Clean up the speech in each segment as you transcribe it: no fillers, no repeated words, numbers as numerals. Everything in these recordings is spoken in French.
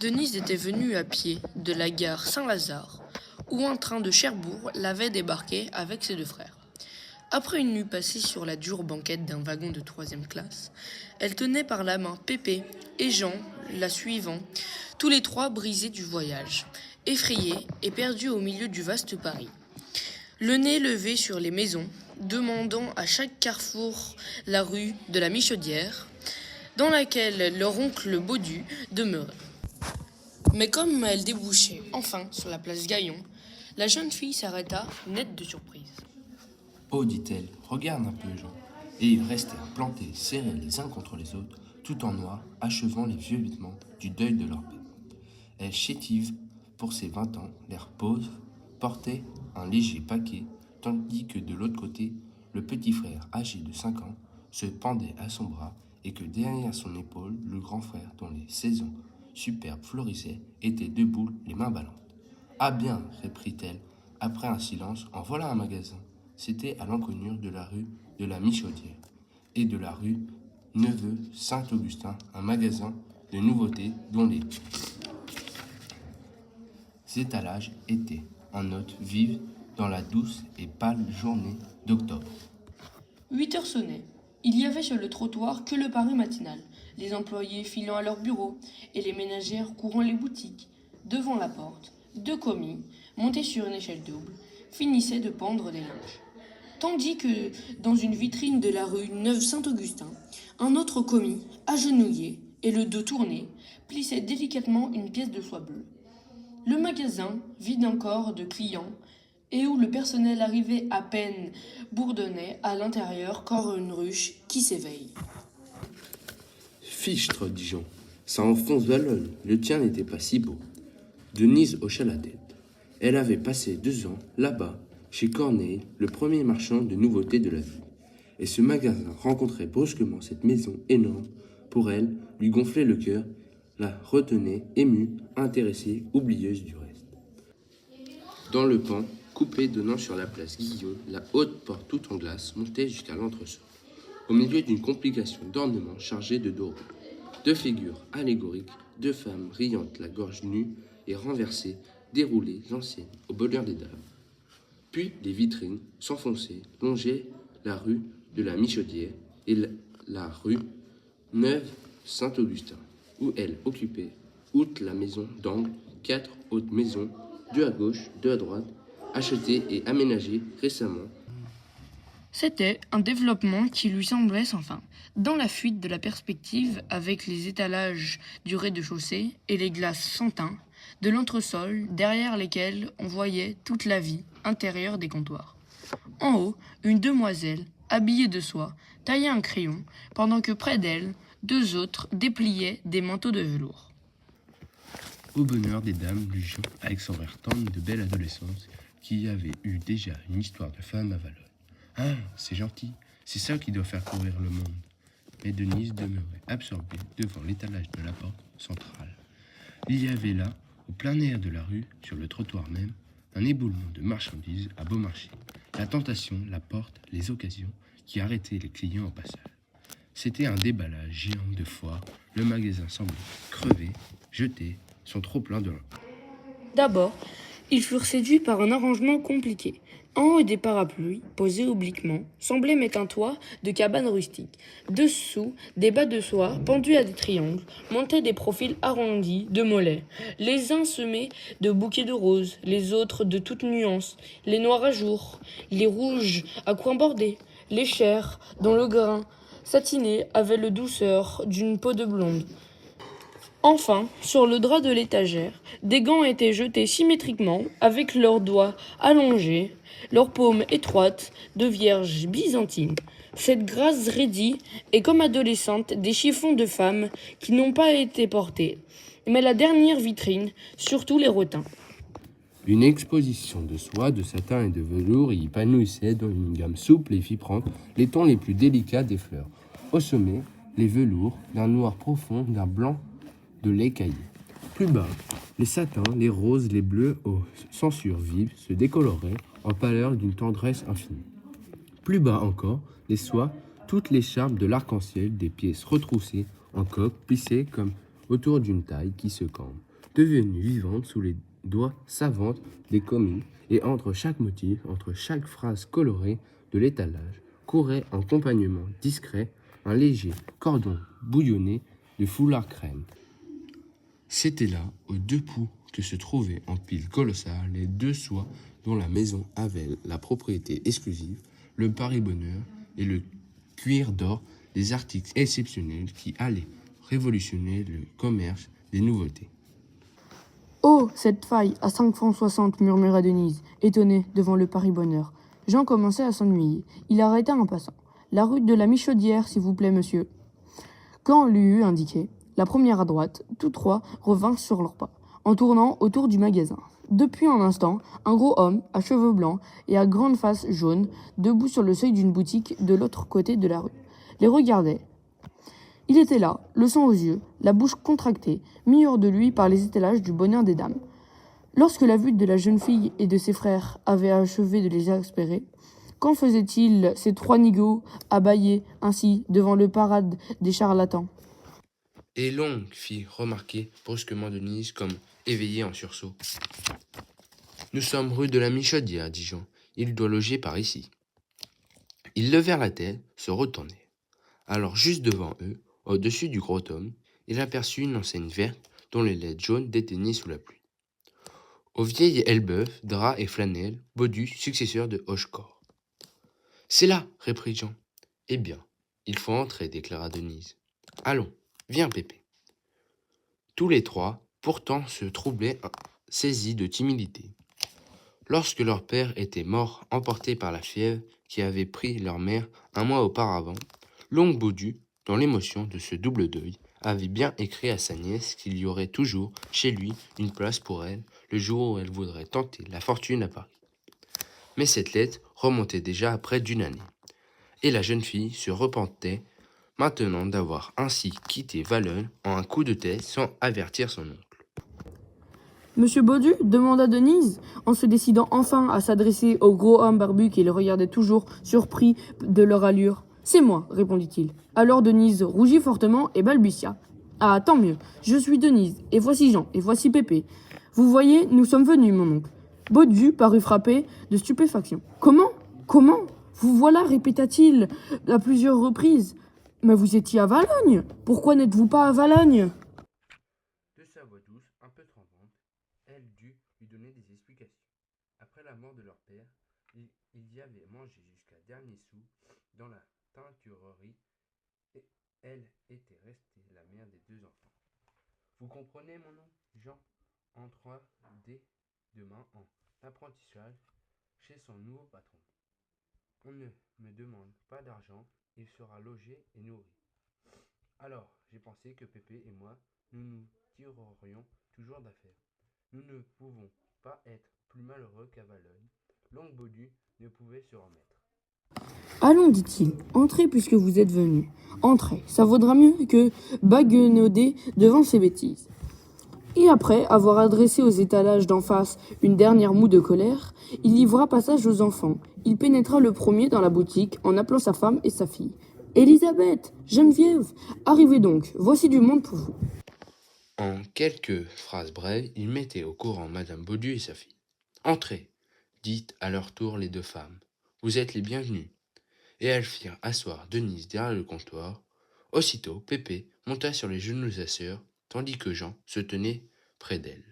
Denise était venue à pied de la gare Saint-Lazare, où un train de Cherbourg l'avait débarqué avec ses deux frères. Après une nuit passée sur la dure banquette d'un wagon de 3e classe, elle tenait par la main Pépé et Jean, la suivant, tous les trois brisés du voyage, effrayés et perdus au milieu du vaste Paris. Le nez levé sur les maisons, demandant à chaque carrefour la rue de la Michaudière, dans laquelle leur oncle Baudu demeurait. Mais comme elle débouchait enfin sur la place Gaillon, la jeune fille s'arrêta, nette de surprise. Oh, dit-elle, regarde un peu, Jean. Et ils restèrent plantés, serrés les uns contre les autres, tout en noir, achevant les vieux vêtements du deuil de leur père. Elle, chétive pour ses 20 ans, l'air pauvre, portait un léger paquet, tandis que de l'autre côté, le petit frère, âgé de 5 ans, se pendait à son bras et que derrière son épaule, le grand frère, dont les saisons superbes florissaient, était debout, les mains ballantes. « Ah bien, reprit-elle, après un silence, en voilà un magasin. » C'était à l'encoignure de la rue de la Michaudière et de la rue Neveu Saint-Augustin, un magasin de nouveautés dont les étalages étaient en notes vives dans la douce et pâle journée d'octobre. 8 heures sonnaient. Il y avait sur le trottoir que le Paris matinal, les employés filant à leur bureau et les ménagères courant les boutiques. Devant la porte, 2 commis, montés sur une échelle double, finissaient de pendre des linges. Tandis que, dans une vitrine de la rue Neuve-Saint-Augustin, un autre commis, agenouillé et le dos tourné, plissait délicatement une pièce de soie bleue. Le magasin, vide encore de clients, et où le personnel arrivait à peine, bourdonnait à l'intérieur comme une ruche qui s'éveille. Fichtre, dit Jean, ça enfonce Vallonne, le tien n'était pas si beau. Denise hocha la tête. Elle avait passé 2 ans là-bas, chez Corneille, le premier marchand de nouveautés de la ville. Et ce magasin rencontrait brusquement cette maison énorme. Pour elle, lui gonflait le cœur, la retenait émue, intéressée, oublieuse du reste. Dans le pan, coupé donnant sur la place Guillon, la haute porte toute en glace montait jusqu'à l'entresol, au milieu d'une complication d'ornements chargés de dorures. 2 figures allégoriques, 2 femmes riantes, la gorge nue et renversées, déroulaient l'ancienne au bonheur des dames. Puis les vitrines s'enfonçaient, longeaient la rue de la Michaudière et la rue Neuve-Saint-Augustin, où elle occupait, outre la maison d'angle, 4 autres maisons, 2 à gauche, 2 à droite, achetées et aménagées récemment. C'était un développement qui lui semblait sans fin, dans la fuite de la perspective avec les étalages du rez-de-chaussée et les glaces sans teint de l'entresol derrière lesquels on voyait toute la vie intérieure des comptoirs. En haut, une demoiselle, habillée de soie, taillait un crayon, pendant que près d'elle, 2 autres dépliaient des manteaux de velours. Au bonheur des dames, lut Jean, avec son rire tendre de belle adolescence, qui avait eu déjà une histoire de femme à Vallonne. Ah, c'est gentil, c'est ça qui doit faire courir le monde. Mais Denise demeurait absorbée devant l'étalage de la porte centrale. Il y avait là, au plein air de la rue, sur le trottoir même, un éboulement de marchandises à beau marché. La tentation, la porte, les occasions qui arrêtaient les clients au passage. C'était un déballage géant de foire. Le magasin semblait crever, jeter son trop-plein de linge. D'abord, ils furent séduits par un arrangement compliqué. En haut des parapluies, posés obliquement, semblaient mettre un toit de cabane rustique. Dessous, des bas de soie, pendus à des triangles, montaient des profils arrondis de mollets. Les uns semés de bouquets de roses, les autres de toutes nuances, les noirs à jour, les rouges à coins bordés, les chairs dont le grain satiné avait le douceur d'une peau de blonde. Enfin, sur le drap de l'étagère, des gants étaient jetés symétriquement, avec leurs doigts allongés, leurs paumes étroites, de vierges byzantines. Cette grâce raidie est comme adolescente des chiffons de femmes qui n'ont pas été portés, mais la dernière vitrine, surtout les retint. Une exposition de soie, de satin et de velours y épanouissait dans une gamme souple et vibrante les tons les plus délicats des fleurs. Au sommet, les velours, d'un noir profond, d'un blanc de lait caillé. Plus bas, les satins, les roses, les bleus aux sensures vives se décoloraient en pâleur d'une tendresse infinie. Plus bas encore, les soies, toutes les charmes de l'arc-en-ciel, des pièces retroussées en coque, plissées comme autour d'une taille qui se cambre. devenue vivante sous les doigts savantes des commis, et entre chaque motif, entre chaque phrase colorée de l'étalage, courait en accompagnement discret un léger cordon bouillonné de foulard crème. C'était là, aux deux bouts, que se trouvaient en piles colossales les deux soies dont la maison avait la propriété exclusive, le Paris-Bonheur et le cuir d'or, des articles exceptionnels qui allaient révolutionner le commerce des nouveautés. Oh, cette faille, à 5 francs 60, murmura Denise, étonnée devant le Paris-Bonheur. Jean commençait à s'ennuyer. Il arrêta un passant. La rue de la Michaudière, s'il vous plaît, monsieur. Quand on lui eut indiqué, la première à droite, tous trois revinrent sur leurs pas, en tournant autour du magasin. Depuis un instant, un gros homme, à cheveux blancs et à grande face jaune, debout sur le seuil d'une boutique de l'autre côté de la rue, les regardait. Il était là, le sang aux yeux, la bouche contractée, mis hors de lui par les étalages du bonheur des dames. Lorsque la vue de la jeune fille et de ses frères avait achevé de les exaspérer, qu'en faisaient-ils ces trois nigauds à bâiller ainsi devant le parade des charlatans? Et longue fit remarquer brusquement Denise comme éveillée en sursaut. Nous sommes rue de la Michaudière, dit Jean. Il doit loger par ici. Ils levèrent la tête, se retournèrent. Alors, juste devant eux, au-dessus du gros homme, il aperçut une enseigne verte dont les lettres jaunes déteignaient sous la pluie. Au vieil Elbeuf, drap et flanelle, Baudu, successeur de Hochecore. C'est là, reprit Jean. Eh bien, il faut entrer, déclara Denise. Allons, viens, Pépé. Tous les trois, pourtant, se troublaient, saisis de timidité. Lorsque leur père était mort, emporté par la fièvre qui avait pris leur mère un mois auparavant, l'oncle Baudu, dans l'émotion de ce double deuil, avait bien écrit à sa nièce qu'il y aurait toujours chez lui une place pour elle le jour où elle voudrait tenter la fortune à Paris. Mais cette lettre remontait déjà à près d'une année, et la jeune fille se repentait maintenant d'avoir ainsi quitté Valognes en un coup de tête sans avertir son oncle. Monsieur Baudu demanda Denise, en se décidant enfin à s'adresser au gros homme barbu qui les regardait toujours, surpris de leur allure. C'est moi, répondit-il. Alors Denise rougit fortement et balbutia. Ah, tant mieux, je suis Denise, et voici Jean, et voici Pépé. Vous voyez, nous sommes venus, mon oncle. Baudu parut frappé de stupéfaction. Comment? Comment? Vous voilà, répéta-t-il à plusieurs reprises. Mais vous étiez à Valognes. Pourquoi n'êtes-vous pas à Valognes? De sa voix douce, un peu tremblante, elle dut lui donner des explications. Après la mort de leur père, il y avait mangé jusqu'à dernier sou dans la teinturerie et elle était restée la mère des deux enfants. Vous comprenez mon nom, Jean entra dès demain en apprentissage chez son nouveau patron. On ne me demande pas d'argent, il sera logé et nourri. Alors, j'ai pensé que Pépé et moi, nous nous tirerions toujours d'affaire. Nous ne pouvons pas être plus malheureux qu'à Valognes. L'oncle Baudu ne pouvait se remettre. Allons, dit-il, entrez puisque vous êtes venus. Entrez, ça vaudra mieux que baguenauder devant ces bêtises. Et après avoir adressé aux étalages d'en face une dernière moue de colère, il livra passage aux enfants. Il pénétra le premier dans la boutique en appelant sa femme et sa fille. Élisabeth, Geneviève, arrivez donc, voici du monde pour vous. En quelques phrases brèves, il mettait au courant Madame Baudu et sa fille. Entrez, dit à leur tour les deux femmes. Vous êtes les bienvenus. Et elles firent asseoir Denise derrière le comptoir. Aussitôt, Pépé monta sur les genoux de sa sœur, tandis que Jean se tenait près d'elle.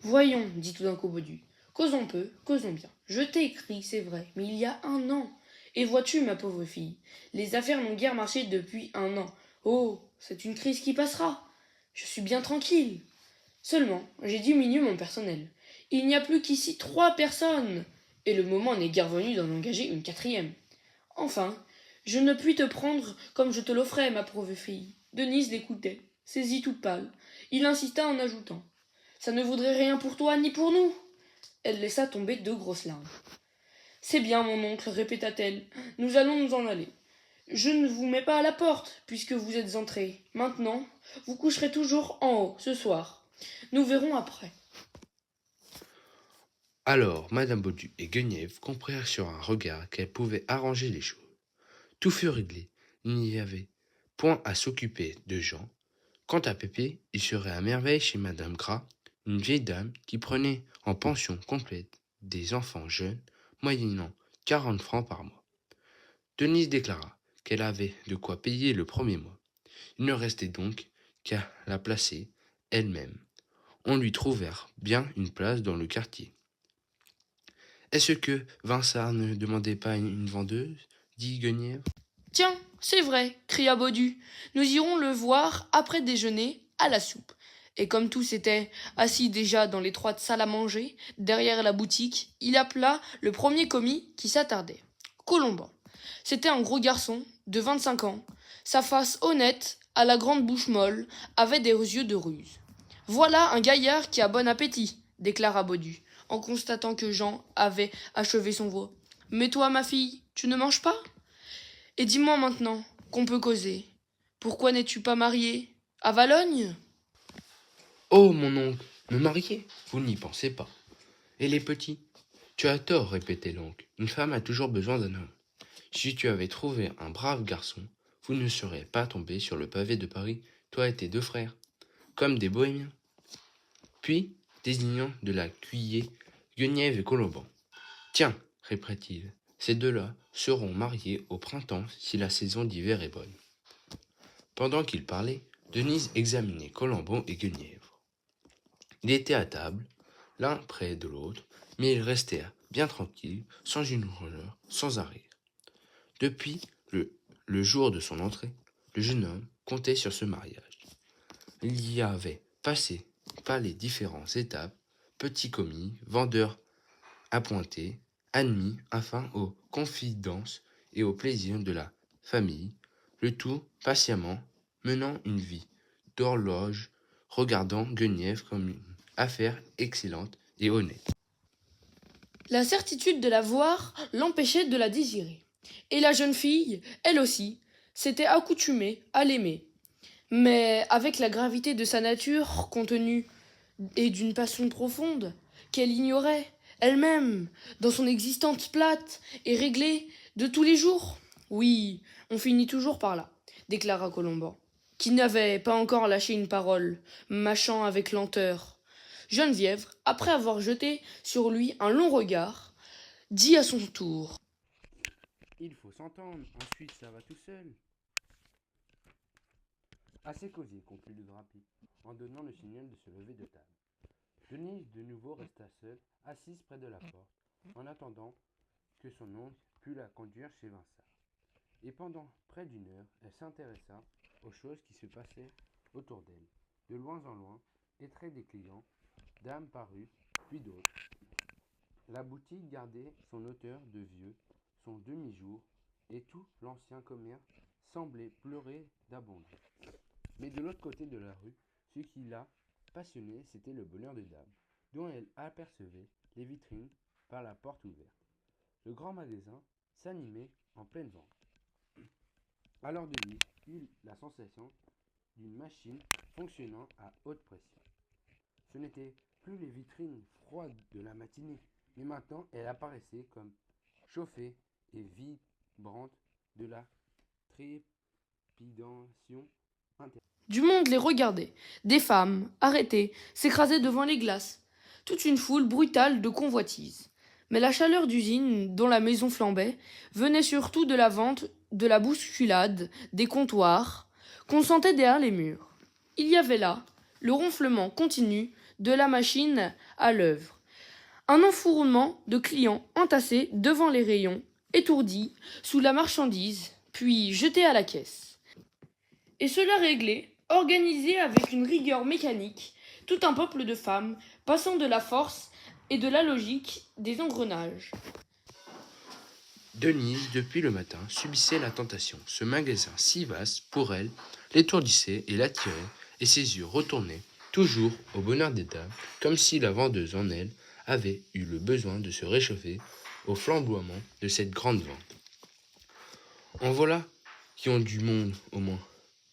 Voyons, dit tout d'un coup Baudu. Causons peu, causons bien. Je t'ai écrit, c'est vrai, mais il y a un an. Et vois-tu, ma pauvre fille, les affaires n'ont guère marché depuis un an. Oh, c'est une crise qui passera. Je suis bien tranquille. Seulement, j'ai diminué mon personnel. Il n'y a plus qu'ici 3 personnes. Et le moment n'est guère venu d'en engager une 4e. Enfin, je ne puis te prendre comme je te l'offrais, ma pauvre fille. Denise l'écoutait, saisie toute pâle. Il insista en ajoutant. Ça ne vaudrait rien pour toi ni pour nous. Elle laissa tomber 2 grosses larmes. C'est bien, mon oncle, répéta-t-elle. Nous allons nous en aller. Je ne vous mets pas à la porte, puisque vous êtes entrés. Maintenant, vous coucherez toujours en haut, ce soir. Nous verrons après. Alors, Madame Baudu et Guenièvre comprirent sur un regard qu'elles pouvaient arranger les choses. Tout fut réglé. Il n'y avait point à s'occuper de Jean. Quant à Pépé, il serait à merveille chez Madame Gras, une vieille dame qui prenait en pension complète des enfants jeunes, moyennant 40 francs par mois. Denise déclara qu'elle avait de quoi payer le premier mois. Il ne restait donc qu'à la placer elle-même. On lui trouvèrent bien une place dans le quartier. Est-ce que Vincent ne demandait pas une vendeuse dit Guenièvre. Tiens, c'est vrai, cria Baudu. Nous irons le voir après déjeuner à la soupe. Et comme tous étaient assis déjà dans l'étroite salle à manger, derrière la boutique, il appela le premier commis qui s'attardait. Colomban. C'était un gros garçon de 25 ans. Sa face honnête, à la grande bouche molle, avait des yeux de ruse. Voilà un gaillard qui a bon appétit, déclara Baudu, en constatant que Jean avait achevé son veau. Mais toi, ma fille, tu ne manges pas? Et dis-moi maintenant, qu'on peut causer. Pourquoi n'es-tu pas mariée? À Valogne? Oh, mon oncle, me marier? Vous n'y pensez pas. Et les petits? Tu as tort, répétait l'oncle. Une femme a toujours besoin d'un homme. Si tu avais trouvé un brave garçon, vous ne seriez pas tombé sur le pavé de Paris, toi et tes deux frères, comme des bohémiens. Puis, désignant de la cuillère Guenièvre et Colomban. Tiens, répétait-il, ces deux-là seront mariés au printemps si la saison d'hiver est bonne. Pendant qu'il parlait, Denise examinait Colomban et Guenièvre. Ils étaient à table, l'un près de l'autre, mais ils restèrent bien tranquilles, sans une rumeur, sans un rire. Depuis le jour de son entrée, le jeune homme comptait sur ce mariage. Il y avait passé par les différentes étapes, petit commis, vendeur appointé, admis enfin aux confidences et aux plaisirs de la famille, le tout patiemment menant une vie d'horloge, regardant Guenièvre comme une affaire excellente et honnête. La certitude de la voir l'empêchait de la désirer. Et la jeune fille, elle aussi, s'était accoutumée à l'aimer. Mais avec la gravité de sa nature contenue et d'une passion profonde qu'elle ignorait elle-même dans son existence plate et réglée de tous les jours. Oui, on finit toujours par là, déclara Colomban, qui n'avait pas encore lâché une parole, mâchant avec lenteur. Geneviève, après avoir jeté sur lui un long regard, dit à son tour. Il faut s'entendre, ensuite ça va tout seul. Assez causé, conclut le drapier, en donnant le signal de se lever de table. Denise de nouveau resta seule, assise près de la porte, en attendant que son oncle pût la conduire chez Vincent. Et pendant près d'une heure, elle s'intéressa aux choses qui se passaient autour d'elle. De loin en loin, les traits des clients, dames parues, puis d'autres. La boutique gardait son odeur de vieux, son demi-jour, et tout l'ancien commerce semblait pleurer d'abondance. Mais de l'autre côté de la rue, ce qui la passionnait, c'était le bonheur des dames, dont elle apercevait les vitrines par la porte ouverte. Le grand magasin s'animait en pleine vente. Alors Denise eut la sensation d'une machine fonctionnant à haute pression. Ce n'étaient plus les vitrines froides de la matinée, mais maintenant elle apparaissait comme chauffée et vibrante de la trépidation intérieure. Du monde les regardait. Des femmes, arrêtées, s'écrasaient devant les glaces. Toute une foule brutale de convoitises. Mais la chaleur d'usine dont la maison flambait venait surtout de la vente, de la bousculade, des comptoirs, qu'on sentait derrière les murs. Il y avait là le ronflement continu de la machine à l'œuvre. Un enfournement de clients entassés devant les rayons, étourdis sous la marchandise, puis jetés à la caisse. Et cela réglé, organisé avec une rigueur mécanique, tout un peuple de femmes, passant de la force et de la logique des engrenages. Denise, depuis le matin, subissait la tentation. Ce magasin si vaste, pour elle, l'étourdissait et l'attirait, et ses yeux retournaient toujours au bonheur des dames, comme si la vendeuse en elle avait eu le besoin de se réchauffer au flamboiement de cette grande vente. En voilà qui ont du monde, au moins,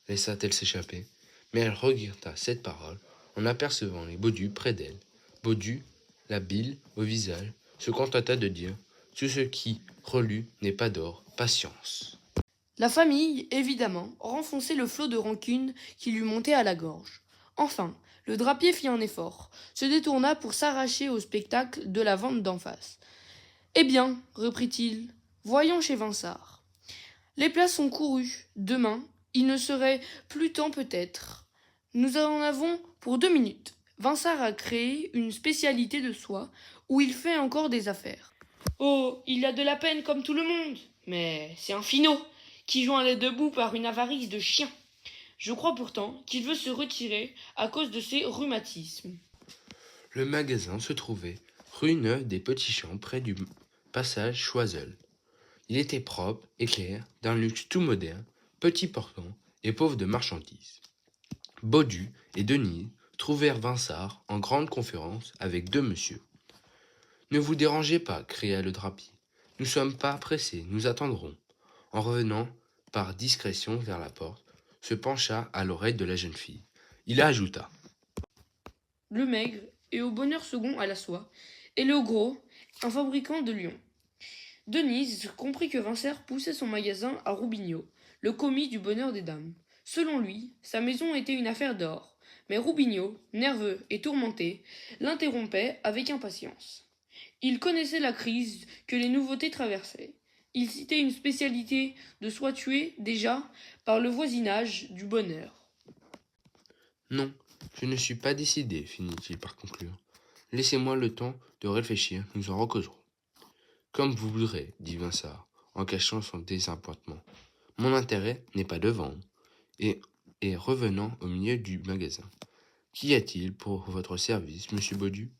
laissa-t-elle s'échapper, mais elle regretta cette parole en apercevant les Baudu près d'elle. Baudu, la bile au visage, se contenta de dire « Tout ce qui relut n'est pas d'or, patience ». La famille, évidemment, renfonçait le flot de rancune qui lui montait à la gorge. Enfin, le drapier fit un effort, se détourna pour s'arracher au spectacle de la vente d'en face. Eh bien, reprit-il, voyons chez Vinsart. Les places sont courues. Demain, il ne serait plus temps peut-être. Nous en avons pour 2 minutes. Vinsart a créé une spécialité de soie où il fait encore des affaires. Oh, il a de la peine comme tout le monde. Mais c'est un finaud qui joint les deux bouts par une avarice de chien. Je crois pourtant qu'il veut se retirer à cause de ses rhumatismes. Le magasin se trouvait rue Neuve des Petits Champs près du passage Choiseul. Il était propre et clair, d'un luxe tout moderne, petit portant et pauvre de marchandises. Baudu et Denise trouvèrent Vinsart en grande conférence avec deux messieurs. « Ne vous dérangez pas, cria le drapier. Nous ne sommes pas pressés, nous attendrons. » En revenant par discrétion vers la porte, se pencha à l'oreille de la jeune fille. Il ajouta. Le maigre est au bonheur second à la soie, et le gros, un fabricant de Lyon. Denise comprit que Vinsart poussait son magasin à Roubignoux, le commis du bonheur des dames. Selon lui, sa maison était une affaire d'or, mais Roubignoux, nerveux et tourmenté, l'interrompait avec impatience. Il connaissait la crise que les nouveautés traversaient. Il citait une spécialité de soie tuée déjà par le voisinage du bonheur. Non, je ne suis pas décidé, finit-il par conclure. Laissez-moi le temps de réfléchir, nous en recauserons. Comme vous voudrez, dit Vinsart, en cachant son désappointement. Mon intérêt n'est pas de vendre. Et revenant au milieu du magasin. Qu'y a-t-il pour votre service, monsieur Baudu ?